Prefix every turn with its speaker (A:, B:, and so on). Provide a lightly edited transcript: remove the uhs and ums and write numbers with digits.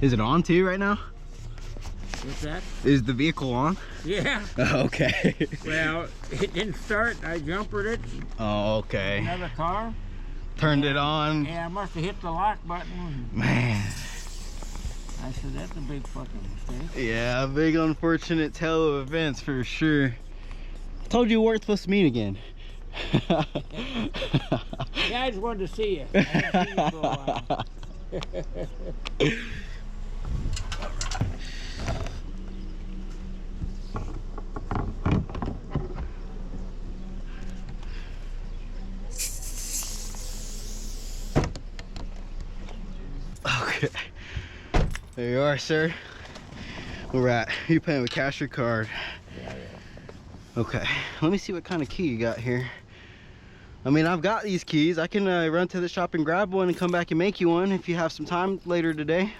A: Is it on too right now?
B: What's that?
A: Is the vehicle on?
B: Yeah.
A: Okay.
B: Well, it didn't start. I jumpered it.
A: Oh, okay.
B: Another car.
A: Turned it on.
B: Yeah, I must have hit the lock button.
A: Man.
B: I said, that's a big fucking mistake.
A: Yeah, a big unfortunate tale of events for sure. Told you we weren't supposed to meet again.
B: Yeah, I just wanted to see you. I haven't seen you for a while.
A: Okay. There you are, sir. We're at. You paying with cash or card?
B: Yeah.
A: Okay. Let me see what kind of key you got here. I mean, I've got these keys. I can run to the shop and grab one and come back and make you one if you have some time later today.